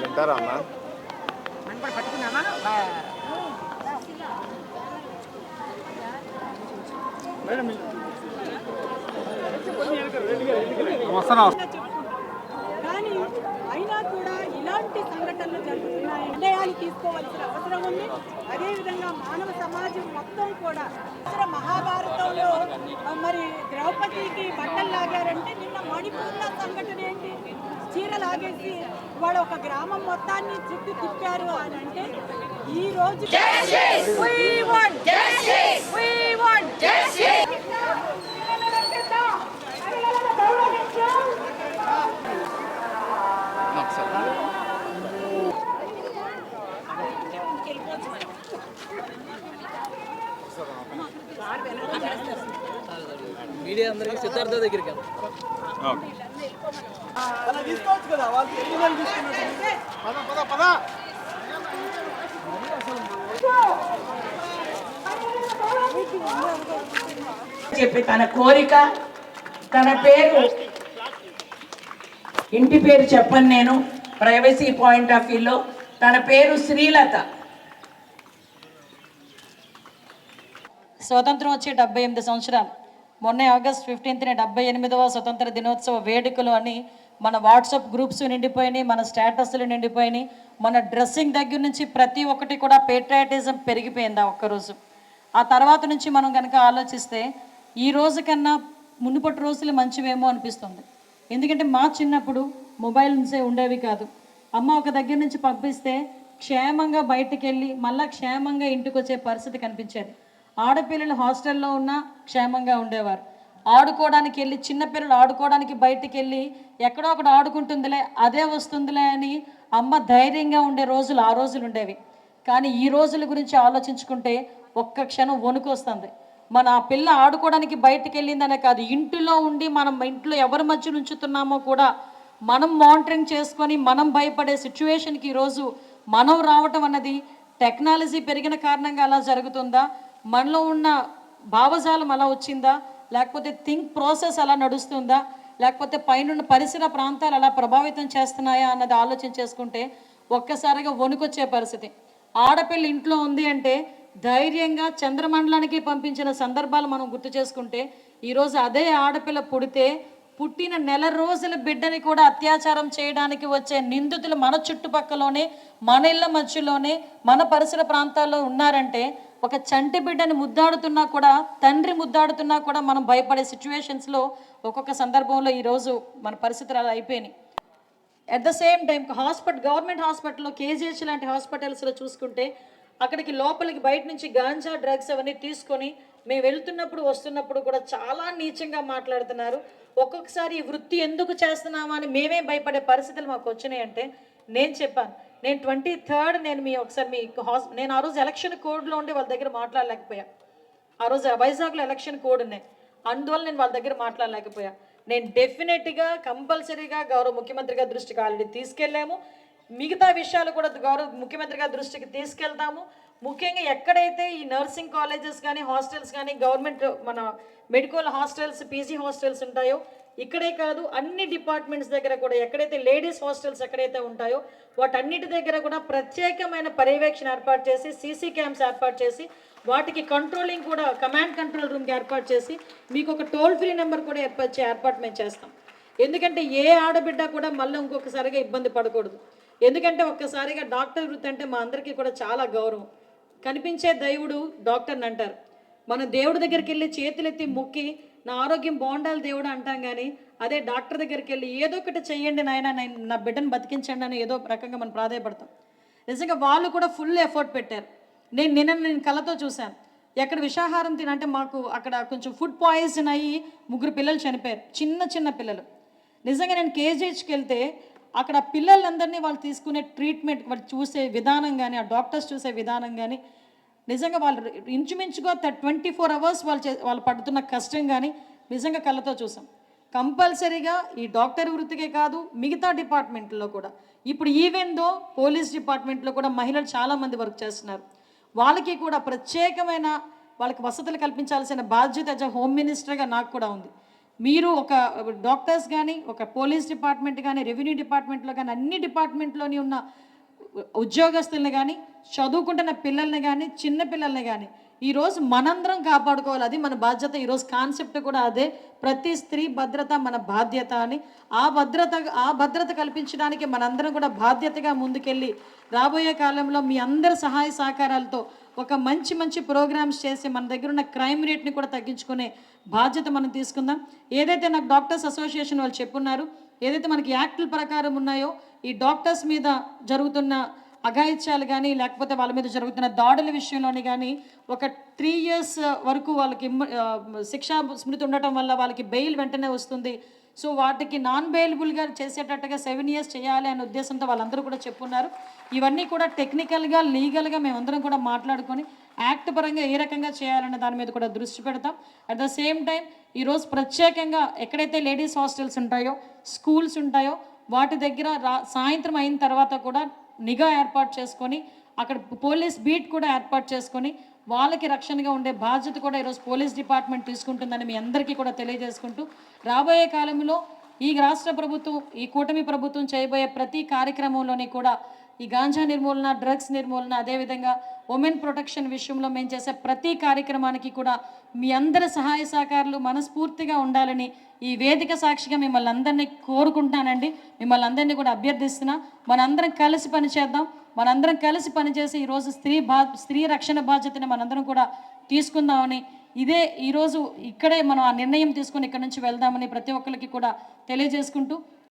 వింటారా అన్న? కానీ అయినా కూడా ఇలాంటి సంఘటనలు జరుగుతున్నాయి. నిర్ణయాలు తీసుకోవాల్సిన అవసరం ఉంది. అదేవిధంగా మానవ సమాజం మొత్తం కూడా మహాభారతంలో మరి ద్రౌపదికి బట్టలు లాగారంటే నిన్న మణిపూర్లో సంఘటన ఏంటి? చీర లాగేసి వాడు ఒక గ్రామం మొత్తాన్ని చుట్టూ తిప్పారు అని అంటే ఈ రోజు మీడియా అందరికి సిద్ధార్థ దగ్గరికి తీసుకోవచ్చు కదా వాళ్ళు చెప్పి తన కోరిక, తన పేరు, ఇంటి పేరు చెప్పను నేను ప్రైవసీ పాయింట్ ఆఫ్ వ్యూలో. తన పేరు శ్రీలత. స్వతంత్రం వచ్చి 78 సంవత్సరాలు. మొన్న ఆగస్ట్ 15న 78వ స్వతంత్ర దినోత్సవ వేడుకలు అని మన వాట్సాప్ గ్రూప్స్ నిండిపోయినాయి, మన స్టేటస్లు నిండిపోయినాయి, మన డ్రెస్సింగ్ దగ్గర నుంచి ప్రతి ఒక్కటి కూడా పేట్రియాటిజం పెరిగిపోయింది ఆ ఒక్కరోజు. ఆ తర్వాత నుంచి మనం కనుక ఆలోచిస్తే ఈ రోజు కన్నా మునుపటి రోజులు మంచివేమో అనిపిస్తుంది. ఎందుకంటే మా చిన్నప్పుడు మొబైల్సే ఉండేవి కాదు. అమ్మ ఒక దగ్గర నుంచి పంపిస్తే క్షేమంగా బయటికి వెళ్ళి మళ్ళీ క్షేమంగా ఇంటికి వచ్చే పరిస్థితి కనిపించేది. ఆడపిల్లలు హాస్టల్లో ఉన్నా క్షేమంగా ఉండేవారు. ఆడుకోవడానికి వెళ్ళి చిన్నపిల్లలు ఆడుకోవడానికి బయటికి వెళ్ళి ఎక్కడో ఒకటి ఆడుకుంటుందిలే, అదే వస్తుందిలే అని అమ్మ ధైర్యంగా ఉండే రోజులు ఆ రోజులు ఉండేవి. కానీ ఈ రోజుల గురించి ఆలోచించుకుంటే ఒక్క క్షణం వణుకు వస్తుంది. మన ఆ పిల్ల ఆడుకోవడానికి బయటికి వెళ్ళిందనే కాదు, ఇంటిలో ఉండి మనం ఇంట్లో ఎవరి మధ్య ఉంచుతున్నామో కూడా మనం మానిటరింగ్ చేసుకొని మనం భయపడే సిచ్యువేషన్కి ఈరోజు మనం రావటం అన్నది టెక్నాలజీ పెరిగిన కారణంగా అలా జరుగుతుందా, మనలో ఉన్న భావజాలం అలా వచ్చిందా, లేకపోతే థింక్ ప్రాసెస్ అలా నడుస్తుందా, లేకపోతే పైన పరిసర ప్రాంతాలు అలా ప్రభావితం చేస్తున్నాయా అన్నది ఆలోచన చేసుకుంటే ఒక్కసారిగా వణుకొచ్చే పరిస్థితి. ఆడపిల్ల ఇంట్లో ఉంది అంటే ధైర్యంగా చంద్రమండలానికి పంపించిన సందర్భాలు మనం గుర్తు చేసుకుంటే ఈరోజు అదే ఆడపిల్ల పుడితే పుట్టిన నెల రోజుల బిడ్డని కూడా అత్యాచారం చేయడానికి వచ్చే నిందితులు మన చుట్టుపక్కలోనే, మన ఇళ్ళ మధ్యలోనే, మన పరిసర ప్రాంతాల్లో ఉన్నారంటే ఒక చంటి బిడ్డని ముద్దాడుతున్నా కూడా, తండ్రి ముద్దాడుతున్నా కూడా మనం భయపడే సిచ్యువేషన్స్లో ఒక్కొక్క సందర్భంలో ఈరోజు మన పరిస్థితులు అలా అయిపోయినాయి. At the same time government హాస్పిటల్లో కేజీహెచ్ లాంటి హాస్పిటల్స్లో చూసుకుంటే అక్కడికి లోపలికి బయట నుంచి గాంజా డ్రగ్స్ అవన్నీ తీసుకొని మేము వెళ్తున్నప్పుడు వస్తున్నప్పుడు కూడా చాలా నీచంగా మాట్లాడుతున్నారు. ఒక్కొక్కసారి ఈ వృత్తి ఎందుకు చేస్తున్నామా అని మేమే భయపడే పరిస్థితులు మాకు వచ్చినాయి. అంటే నేను చెప్పాను, నేను 23rd నేను ఆ రోజు ఎలక్షన్ కోడ్లో ఉండి వాళ్ళ దగ్గర మాట్లాడలేకపోయా. ఆ రోజు వైజాగ్లో ఎలక్షన్ కోడ్ ఉన్నాయి, అందువల్ల నేను వాళ్ళ దగ్గర మాట్లాడలేకపోయా. నేను డెఫినెట్గా కంపల్సరీగా గౌరవ ముఖ్యమంత్రి గారి దృష్టికి ఆల్రెడీ తీసుకెళ్ళాము. మిగతా విషయాలు కూడా గౌరవ ముఖ్యమంత్రి గారి దృష్టికి తీసుకెళ్తాము. ముఖ్యంగా ఎక్కడైతే ఈ నర్సింగ్ కాలేజెస్ కానీ హాస్టల్స్ కానీ గవర్నమెంట్ మన మెడికల్ హాస్టల్స్, పీజీ హాస్టల్స్ ఉంటాయో ఇక్కడే కాదు అన్ని డిపార్ట్మెంట్స్ దగ్గర కూడా ఎక్కడైతే లేడీస్ హాస్టల్స్ ఎక్కడైతే ఉంటాయో వాటన్నిటి దగ్గర కూడా ప్రత్యేకమైన పర్యవేక్షణ ఏర్పాటు చేసి సీసీ క్యామ్స్ ఏర్పాటు చేసి వాటికి కంట్రోలింగ్ కూడా కమాండ్ కంట్రోల్ రూమ్కి ఏర్పాటు చేసి మీకు ఒక టోల్ ఫ్రీ నెంబర్ కూడా ఏర్పాటు మేము చేస్తాం. ఎందుకంటే ఏ ఆడబిడ్డ కూడా మళ్ళీ ఇంకొకసారిగా ఇబ్బంది పడకూడదు. ఎందుకంటే ఒక్కసారిగా డాక్టర్ వృత్తి అంటే మా అందరికీ కూడా చాలా గౌరవం. కనిపించే దేవుడు డాక్టర్ని అంటారు. మన దేవుడి దగ్గరికి వెళ్ళి చేతులెత్తి మొక్కి నా ఆరోగ్యం బాగుండాలి దేవుడు అంటాం, కానీ అదే డాక్టర్ దగ్గరికి వెళ్ళి ఏదో ఒకటి చెయ్యండి నాయన, నా బిడ్డను బతికించండి అని ఏదో రకంగా మనం ప్రాధాయపడతాం. నిజంగా వాళ్ళు కూడా ఫుల్ ఎఫర్ట్ పెట్టారు. నేను కళ్ళతో చూశాను. ఎక్కడ విషాహారం తినంటే మాకు అక్కడ కొంచెం ఫుడ్ పాయిజన్ అయ్యి 3 పిల్లలు చనిపోయారు, చిన్న పిల్లలు. నిజంగా నేను కేజీహెచ్కి వెళ్తే అక్కడ పిల్లలందరినీ వాళ్ళు తీసుకునే ట్రీట్మెంట్, వాళ్ళు చూసే విధానం కానీ, ఆ డాక్టర్స్ చూసే విధానం కానీ నిజంగా వాళ్ళు ఇంచుమించుగా 24 hours వాళ్ళు పడుతున్న కష్టం కానీ నిజంగా కళ్ళతో చూసాం. కంపల్సరీగా ఈ డాక్టర్ వృత్తికే కాదు మిగతా డిపార్ట్మెంట్లో కూడా ఇప్పుడు ఈవెన్ దో పోలీస్ డిపార్ట్మెంట్లో కూడా మహిళలు చాలామంది వర్క్ చేస్తున్నారు. వాళ్ళకి కూడా ప్రత్యేకమైన వాళ్ళకి వసతులు కల్పించాల్సిన బాధ్యత యాజ్ అ హోమ్ మినిస్టర్గా నాకు కూడా ఉంది. మీరు ఒక డాక్టర్స్ కానీ, ఒక పోలీస్ డిపార్ట్మెంట్ కానీ, రెవెన్యూ డిపార్ట్మెంట్లో కానీ, అన్ని డిపార్ట్మెంట్లోని ఉన్న ఉద్యోగస్తులను కానీ, చదువుకుంటున్న పిల్లల్ని కానీ, చిన్న పిల్లల్ని కానీ ఈరోజు మనందరం కాపాడుకోవాలి. అది మన బాధ్యత. ఈరోజు కాన్సెప్ట్ కూడా అదే, ప్రతి స్త్రీ భద్రత మన బాధ్యత అని. ఆ భద్రత కల్పించడానికి మనందరం కూడా బాధ్యతగా ముందుకెళ్ళి రాబోయే కాలంలో మీ అందరి సహాయ సహకారాలతో ఒక మంచి ప్రోగ్రామ్స్ చేసి మన దగ్గర ఉన్న క్రైమ్ రేట్ని కూడా తగ్గించుకునే బాధ్యత మనం తీసుకుందాం. ఏదైతే నాకు డాక్టర్స్ అసోసియేషన్ వాళ్ళు చెప్పున్నారు, ఏదైతే మనకి యాక్టుల ప్రకారం ఉన్నాయో ఈ డాక్టర్స్ మీద జరుగుతున్న అఘాయిత్యాలు కానీ, లేకపోతే వాళ్ళ మీద జరుగుతున్న దాడుల విషయంలోని కానీ ఒక 3 years వరకు వాళ్ళకి శిక్షా స్మృతి ఉండటం వల్ల వాళ్ళకి బెయిల్ వెంటనే వస్తుంది. సో వాటికి నాన్ బెయిలబుల్గా చేసేటట్టుగా 7 years చేయాలి అనే ఉద్దేశంతో వాళ్ళందరూ కూడా చెప్పున్నారు. ఇవన్నీ కూడా టెక్నికల్గా, లీగల్గా మేమందరం కూడా మాట్లాడుకొని యాక్ట్ పరంగా ఏ రకంగా చేయాలనే దాని మీద కూడా దృష్టి పెడతాం. అట్ ద సేమ్ టైం ఈరోజు ప్రత్యేకంగా ఎక్కడైతే లేడీస్ హాస్టల్స్ ఉంటాయో, స్కూల్స్ ఉంటాయో వాటి దగ్గర సాయంత్రం అయిన తర్వాత కూడా నిఘా ఏర్పాటు చేసుకొని, అక్కడ పోలీస్ బీట్ కూడా ఏర్పాటు చేసుకొని వాళ్ళకి రక్షణగా ఉండే బాధ్యత కూడా ఈరోజు పోలీస్ డిపార్ట్మెంట్ తీసుకుంటుందని మీ అందరికీ కూడా తెలియజేసుకుంటూ, రాబోయే కాలంలో ఈ రాష్ట్ర ప్రభుత్వం, ఈ కూటమి ప్రభుత్వం చేయబోయే ప్రతి కార్యక్రమంలోని కూడా ఈ గాంజా నిర్మూలన, డ్రగ్స్ నిర్మూలన, అదేవిధంగా ఉమెన్ ప్రొటెక్షన్ విషయంలో మేము చేసే ప్రతి కార్యక్రమానికి కూడా మీ అందరి సహాయ సహకారాలు మనస్ఫూర్తిగా ఉండాలని ఈ వేదిక సాక్షిగా మిమ్మల్ని అందరినీ కోరుకుంటున్నానండి. మిమ్మల్ని అందరినీ కూడా అభ్యర్థిస్తున్నా. మనందరం కలిసి పనిచేద్దాం. మనందరం కలిసి పనిచేసి ఈరోజు స్త్రీ రక్షణ బాధ్యతని మనందరం కూడా తీసుకుందామని, ఇదే ఈరోజు ఇక్కడే మనం ఆ నిర్ణయం తీసుకొని ఇక్కడ నుంచి వెళ్దామని ప్రతి ఒక్కరికి కూడా తెలియజేసుకుంటూ